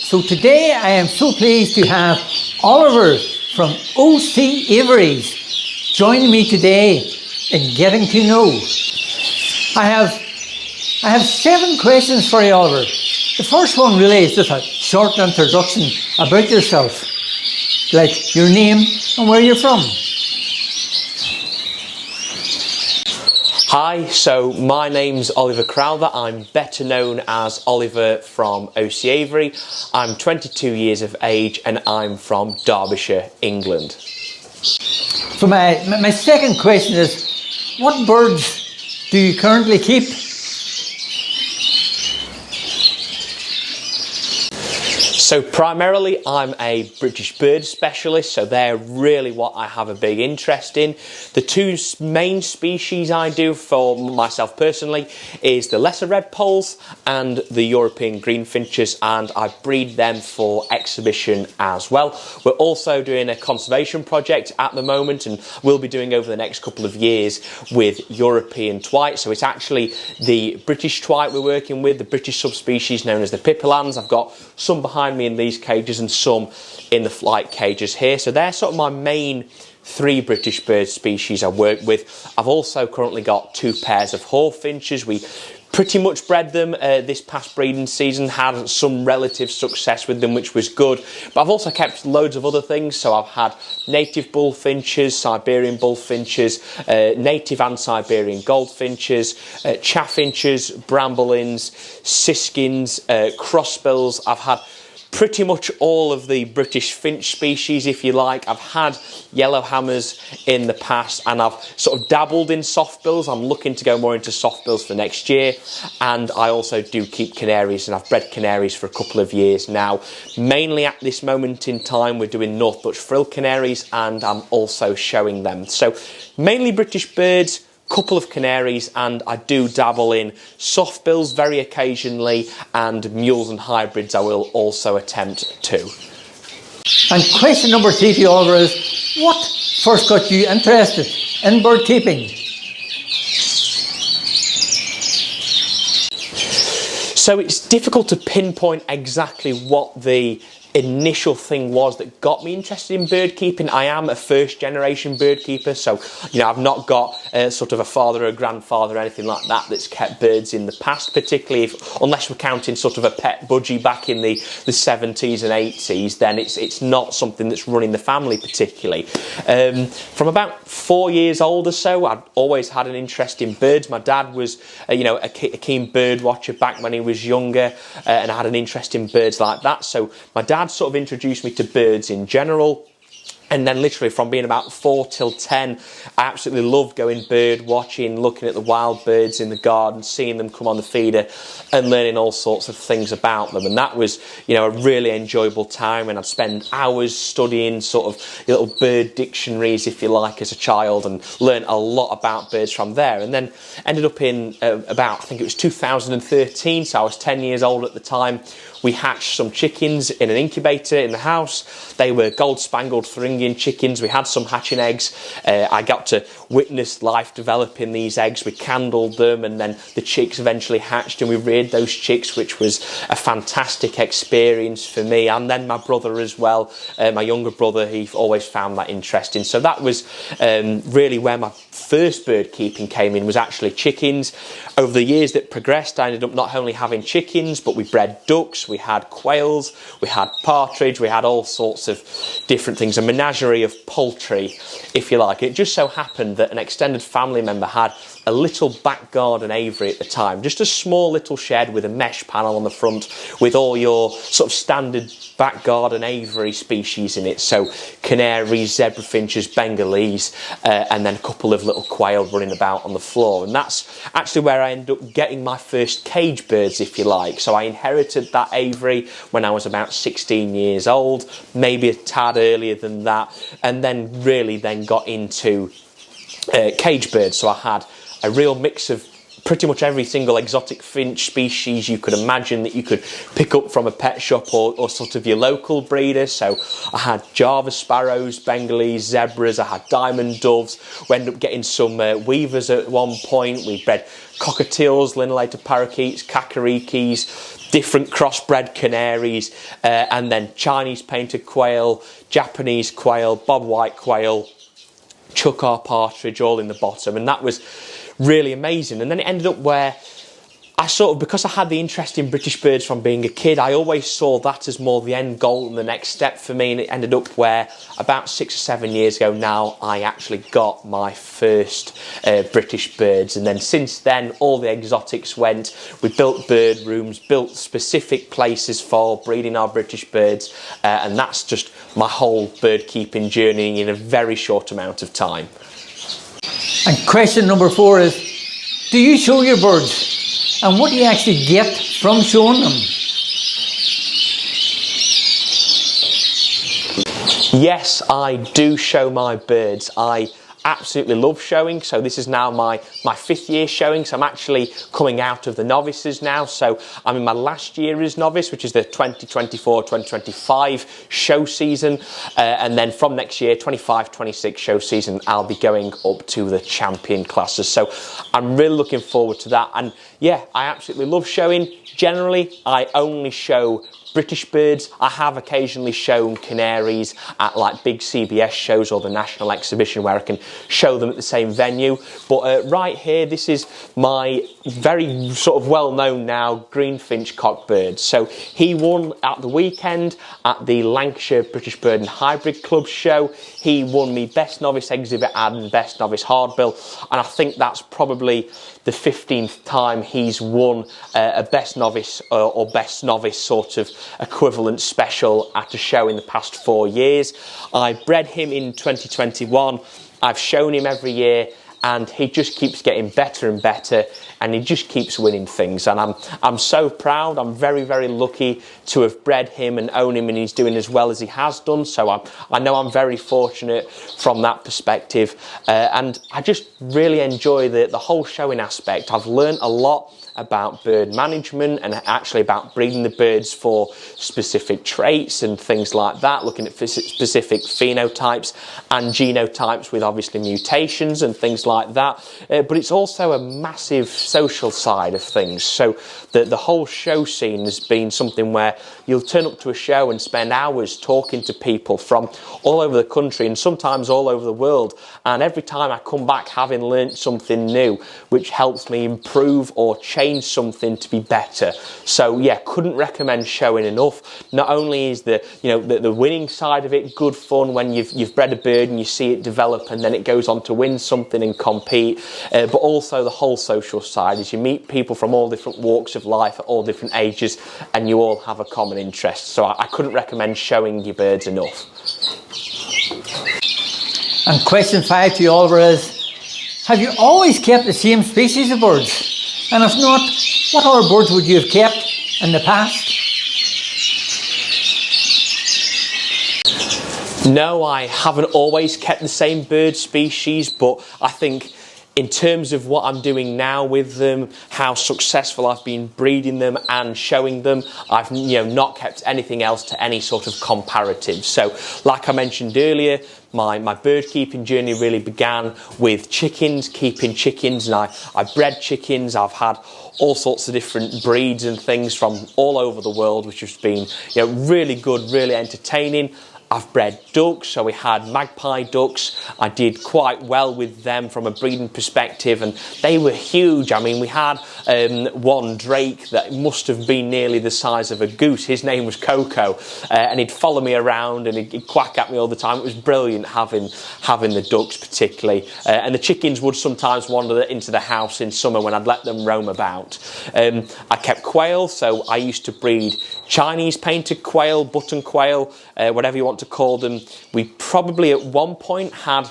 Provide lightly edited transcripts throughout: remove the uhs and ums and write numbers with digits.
So today I am so pleased to have Oliver from OC Aviaries joining me today in Getting to Know. I have 7 questions for you, Oliver. The first one really is just a short introduction about yourself, like your name and where you're from. Hi, so my name's Oliver Crowther. I'm better known as Oliver from OC Aviary. I'm 22 years of age and I'm from Derbyshire, England. So my second question is, what birds do you currently keep? So primarily I'm a British bird specialist, so they're really what I have a big interest in. The 2 main species I do for myself personally is the lesser redpolls and the European greenfinches, and I breed them for exhibition as well. We're also doing a conservation project at the moment, and we'll be doing over the next couple of years with European twite. So it's actually the British twite we're working with, the British subspecies known as the pipilans. I've got some behind me in these cages and some in the flight cages here. So they're sort of my main 3 British bird species I work with. I've also currently got 2 pairs of hawfinches. We pretty much bred them this past breeding season, had some relative success with them, which was good. But I've also kept loads of other things. So I've had native bullfinches, Siberian bullfinches, native and Siberian goldfinches, chaffinches, bramblins, siskins, crossbills. I've had pretty much all of the British finch species, if you like. I've had yellowhammers in the past, and I've sort of dabbled in softbills. I'm looking to go more into softbills for next year, and I also do keep canaries, and I've bred canaries for a couple of years now. Mainly at this moment in time, we're doing North Dutch frill canaries, and I'm also showing them. So mainly British birds, couple of canaries, and I do dabble in softbills very occasionally, and mules and hybrids I will also attempt to. And question number 3 to you, Oliver, is what first got you interested in bird keeping? So it's difficult to pinpoint exactly what the initial thing was that got me interested in bird keeping. I am a first generation bird keeper, so I've not got sort of a father or a grandfather or anything like that that's kept birds in the past, particularly unless we're counting sort of a pet budgie back in the 70s and 80s, then it's not something that's running the family particularly. From about 4 years old or so, I'd always had an interest in birds. My dad was a keen bird watcher back when he was younger, and I had an interest in birds like that. So my dad sort of introduced me to birds in general. And then literally from being about 4 till 10, I absolutely loved going bird watching, looking at the wild birds in the garden, seeing them come on the feeder and learning all sorts of things about them. And that was, a really enjoyable time. And I'd spend hours studying sort of little bird dictionaries, if you like, as a child, and learned a lot about birds from there. And then ended up in about, I think it was 2013, so I was 10 years old at the time. We hatched some chickens in an incubator in the house. They were gold-spangled Thuringian chickens. We had some hatching eggs. I got to witness life develop in these eggs. We candled them, and then the chicks eventually hatched, and we reared those chicks, which was a fantastic experience for me. And then my brother as well, my younger brother, he always found that interesting. So that was really where my first bird keeping came in, was actually chickens. Over the years that progressed, I ended up not only having chickens, but we bred ducks, we had quails, we had partridge, we had all sorts of different things, a menagerie of poultry, if you like. It just so happened that an extended family member had a little back garden aviary at the time, just a small little shed with a mesh panel on the front with all your sort of standard back garden aviary species in it. So canaries, zebra finches, Bengalese, and then a couple of little quail running about on the floor. And that's actually where I ended up getting my first cage birds, if you like. So I inherited that aviary when I was about 16 years old, maybe a tad earlier than that, and then really then got into cage birds. So I had a real mix of pretty much every single exotic finch species you could imagine that you could pick up from a pet shop or sort of your local breeder. So I had Java sparrows, Bengalese, zebras, I had diamond doves. We ended up getting some weavers at one point. We bred cockatiels, linellated parakeets, kakarikis, different crossbred canaries, and then Chinese painted quail, Japanese quail, bobwhite quail, chukar partridge, all in the bottom. And that was really amazing. And then it ended up where I sort of, because I had the interest in British birds from being a kid, I always saw that as more the end goal and the next step for me. And it ended up where about 6 or 7 years ago now, I actually got my first British birds. And then since then, all the exotics went. We built bird rooms, built specific places for breeding our British birds. And that's just my whole bird keeping journey in a very short amount of time. And question number 4 is, do you show your birds? And what do you actually get from showing them? Yes, I do show my birds. I absolutely love showing. So this is now my 5th year showing. So I'm actually coming out of the novices now. So I'm in my last year as novice, which is the 2024-2025 show season. And then from next year, 25-26 show season, I'll be going up to the champion classes. So I'm really looking forward to that. And yeah, I absolutely love showing. Generally, I only show British birds. I have occasionally shown canaries at like big CBS shows or the National Exhibition where I can show them at the same venue. But right here, this is my very sort of well-known now greenfinch cockbird. So he won at the weekend at the Lancashire British Bird and Hybrid Club show. He won me Best Novice Exhibit and Best Novice Hardbill. And I think that's probably the 15th time he's won a Best Novice or Best Novice sort of equivalent special at a show in the past 4 years. I bred him in 2021. I've shown him every year and he just keeps getting better and better and he just keeps winning things. And I'm so proud. I'm very, very lucky to have bred him and own him, and he's doing as well as he has done. So I know I'm very fortunate from that perspective. And I just really enjoy the whole showing aspect. I've learned a lot about bird management and actually about breeding the birds for specific traits and things like that, looking at specific phenotypes and genotypes with obviously mutations and things like that. But it's also a massive social side of things. So the whole show scene has been something where you'll turn up to a show and spend hours talking to people from all over the country and sometimes all over the world. And every time I come back having learnt something new, which helps me improve or change something to be better. So yeah, couldn't recommend showing enough. Not only is the winning side of it good fun when you've bred a bird and you see it develop and then it goes on to win something and compete, but also the whole social side is you meet people from all different walks of life at all different ages and you all have a common interest. So I couldn't recommend showing your birds enough. And question 5 to you, Oliver, is, have you always kept the same species of birds? And if not, what other birds would you have kept in the past? No, I haven't always kept the same bird species, but I think in terms of what I'm doing now with them, how successful I've been breeding them and showing them, I've not kept anything else to any sort of comparative. So like I mentioned earlier, my bird keeping journey really began with chickens, keeping chickens, and I bred chickens. I've had all sorts of different breeds and things from all over the world, which has been really good, really entertaining. I've bred ducks, so we had magpie ducks. I did quite well with them from a breeding perspective, and they were huge. I mean, we had one drake that must have been nearly the size of a goose. His name was Coco, and he'd follow me around and he'd quack at me all the time. It was brilliant having the ducks particularly. And the chickens would sometimes wander into the house in summer when I'd let them roam about. I kept quail, so I used to breed Chinese painted quail, button quail, whatever you want to call them. We probably at one point had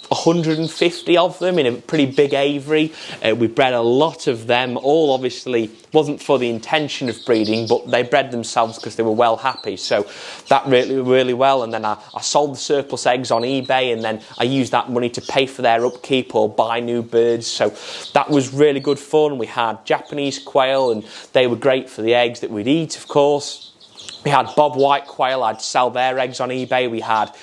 150 of them in a pretty big aviary. We bred a lot of them, all obviously wasn't for the intention of breeding, but they bred themselves because they were well happy, so that really well. And then I sold the surplus eggs on eBay, and then I used that money to pay for their upkeep or buy new birds, so that was really good fun. We had Japanese quail, and they were great for the eggs that we'd eat, of course. We had bob white quail, I'd sell their eggs on eBay. We had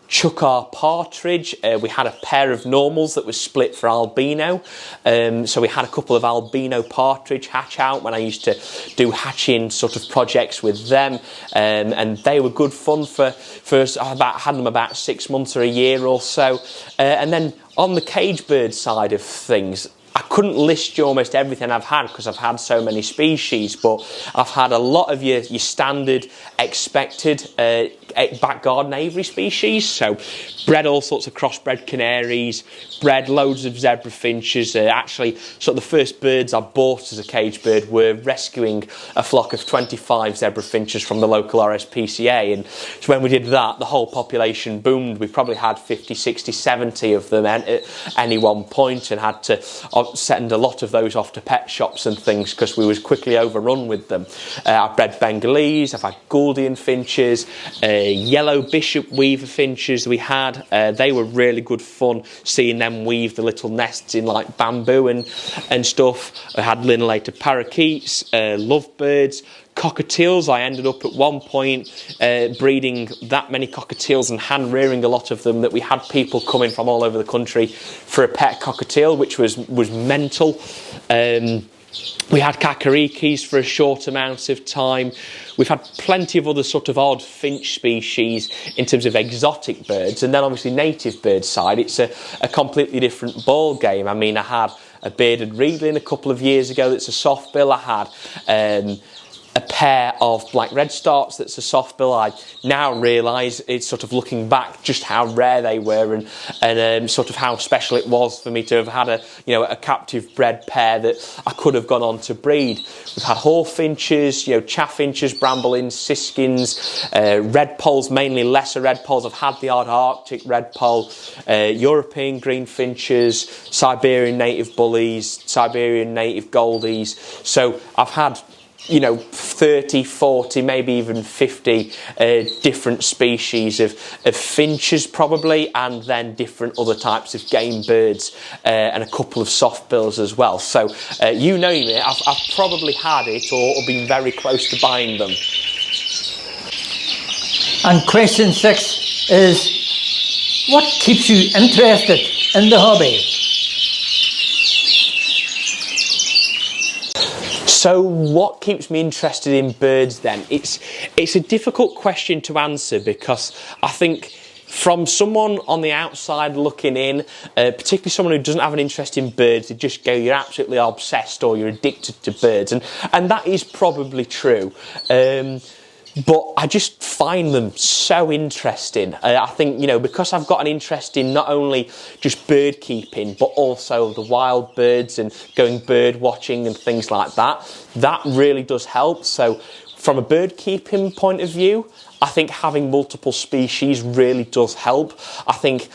Chuckar partridge. We had a pair of normals that was split for albino, so we had a couple of albino partridge hatch out when I used to do hatching sort of projects with them, and they were good fun for us. I had them about 6 months or a year or so. And then on the cage bird side of things, I couldn't list you almost everything I've had because I've had so many species, but I've had a lot of your standard expected back garden aviary species. So bred all sorts of crossbred canaries, bred loads of zebra finches. Actually, sort of the first birds I bought as a cage bird were rescuing a flock of 25 zebra finches from the local RSPCA, and so when we did that, the whole population boomed. We probably had 50, 60, 70 of them at any one point, and had to send a lot of those off to pet shops and things because we was quickly overrun with them. I've bred Bengalese, I've had Gouldian finches, yellow bishop weaver finches we had. They were really good fun seeing them weave the little nests in like bamboo and stuff. I had linellated parakeets, lovebirds, cockatiels. I ended up at one point breeding that many cockatiels and hand rearing a lot of them that we had people coming from all over the country for a pet cockatiel, which was mental. We had kakarikis for a short amount of time. We've had plenty of other sort of odd finch species in terms of exotic birds, and then obviously native bird side, it's a completely different ball game. I mean, I had a bearded reedling a couple of years ago that's a soft bill. I had a pair of black redstarts that's a soft bill. I now realise, it's sort of looking back, just how rare they were, and sort of how special it was for me to have had a captive bred pair that I could have gone on to breed. We've had hawfinches, chaffinches, bramblins, siskins, redpolls, mainly lesser redpolls. I've had the odd Arctic redpoll, European greenfinches, Siberian native bullies, Siberian native goldies. So I've had 30, 40, maybe even 50 different species of finches probably, and then different other types of game birds, and a couple of soft bills as well. So you name it, I've probably had it or been very close to buying them. And question 6 is, what keeps you interested in the hobby? So what keeps me interested in birds then? It's a difficult question to answer, because I think from someone on the outside looking in, particularly someone who doesn't have an interest in birds, they just go, you're absolutely obsessed or you're addicted to birds. And that is probably true. But I just find them so interesting. I think, because I've got an interest in not only just bird keeping, but also the wild birds and going bird watching and things like that, that really does help. So from a bird keeping point of view, I think having multiple species really does help. I think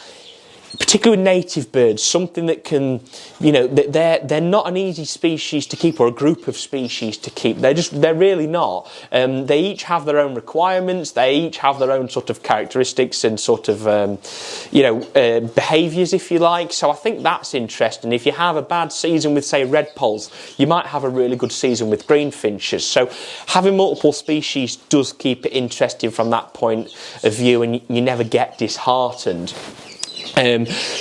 particularly with native birds, something that can, they're not an easy species to keep, or a group of species to keep. They're really not. They each have their own requirements. They each have their own sort of characteristics and sort of, behaviours, if you like. So I think that's interesting. If you have a bad season with, say, redpolls, you might have a really good season with greenfinches. So having multiple species does keep it interesting from that point of view, and you never get disheartened.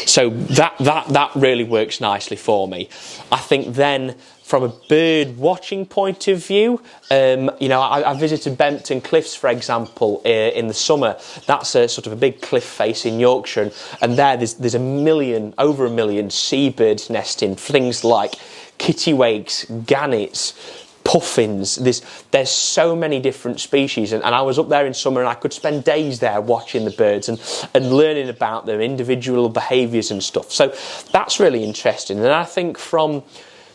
So that really works nicely for me. I think then from a bird watching point of view, I visited Bempton Cliffs, for example, in the summer. That's a sort of a big cliff face in Yorkshire, and there's over a million seabirds nesting, things like kittiwakes, gannets, puffins. There's so many different species, and I was up there in summer and I could spend days there watching the birds and learning about their individual behaviours and stuff. So that's really interesting. And I think from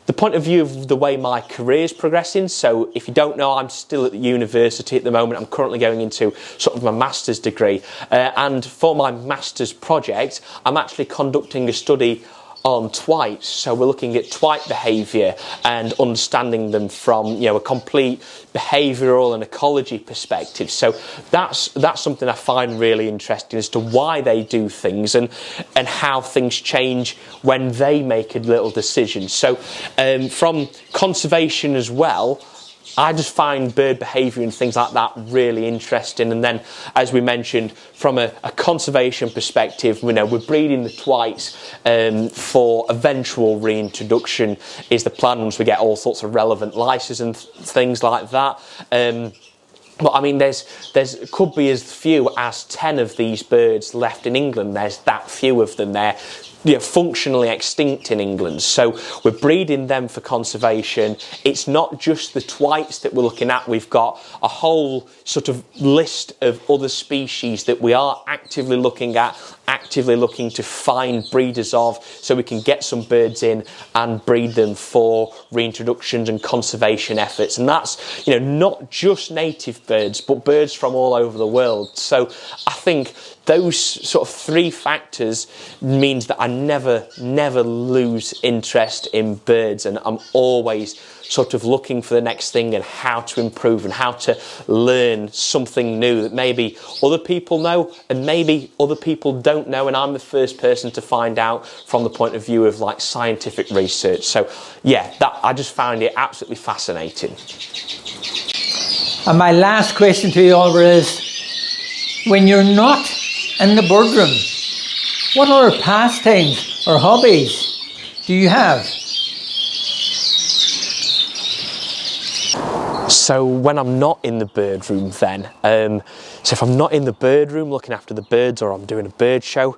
the point of view of the way my career is progressing, so if you don't know, I'm still at the university at the moment. I'm currently going into sort of my master's degree, and for my master's project, I'm actually conducting a study on twits. So we're looking at twite behaviour and understanding them from, you know, a complete behavioural and ecology perspective. So that's something I find really interesting as to why they do things and how things change when they make a little decision. So from conservation as well, I just find bird behaviour and things like that really interesting. And then, as we mentioned, from a conservation perspective, you know, we're breeding the twites for eventual reintroduction is the plan once we get all sorts of relevant licenses and things like that. But I mean, there's could be as few as 10 of these birds left in England. There's that few of them. They're, you know, functionally extinct in England. So we're breeding them for conservation. It's not just the twites that we're looking at. We've got a whole sort of list of other species that we are actively looking at, actively looking to find breeders of, so we can get some birds in and breed them for reintroductions and conservation efforts. And that's, you know, not just native birds, but birds from all over the world. So I think those sort of three factors means that I never lose interest in birds, and I'm always sort of looking for the next thing and how to improve and how to learn something new that maybe other people know and maybe other people don't know, and I'm the first person to find out from the point of view of like scientific research. So yeah, that I just found it absolutely fascinating. And my last question to you, Oliver, is when you're not in the boardroom, what other pastimes or hobbies do you have? So when I'm not in the bird room then, so if I'm not in the bird room looking after the birds or I'm doing a bird show,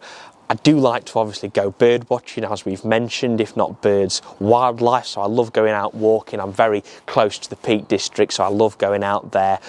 I do like to obviously go bird watching, as we've mentioned, if not birds, wildlife. So I love going out walking. I'm very close to the Peak District, so I love going out there,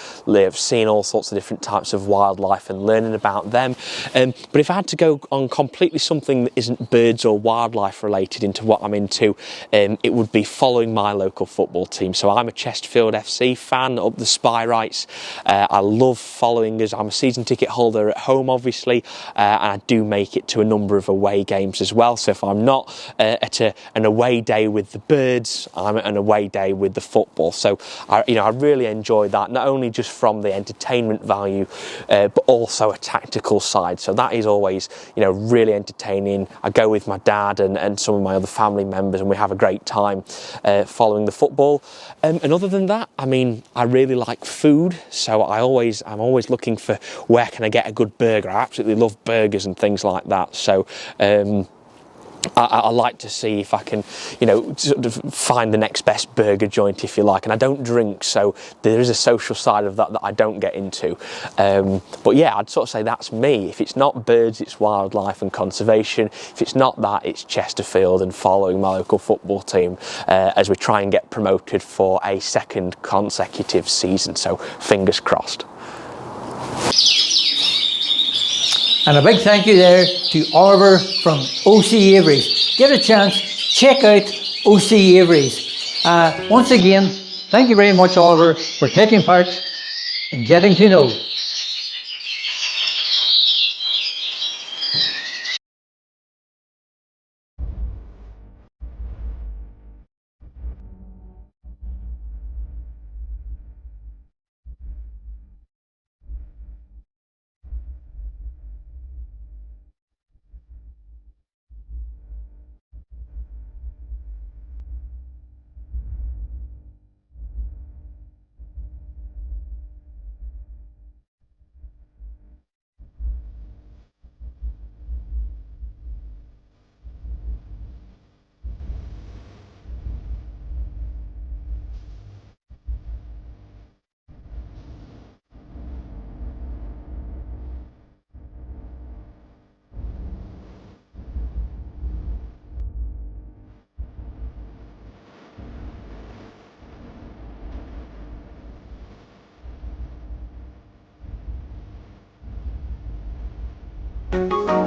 seeing all sorts of different types of wildlife and learning about them. But if I had to go on completely something that isn't birds or wildlife related into what I'm into, it would be following my local football team. So I'm a Chesterfield FC fan up the Spyrights. I love following us. I'm a season ticket holder at home, obviously, and I do make it to a number of away games as well. So if I'm not at an away day with the birds, I'm at an away day with the football. So I really enjoy that, not only just from the entertainment value, but also a tactical side. So that is always, you know, really entertaining. I go with my dad and some of my other family members, and we have a great time following the football. And other than that, I mean, I really like food, so I'm always looking for where can I get a good burger. I absolutely love burgers and things like that. So I like to see if I can, you know, sort of find the next best burger joint, if you like. And I don't drink, so there is a social side of that I don't get into. But yeah, I'd sort of say that's me. If it's not birds, it's wildlife and conservation. If it's not that, it's Chesterfield and following my local football team as we try and get promoted for a second consecutive season. So fingers crossed. And a big thank you there to Oliver from OC Aviaries. Get a chance, check out OC Aviaries. Once again, thank you very much, Oliver, for taking part in getting to know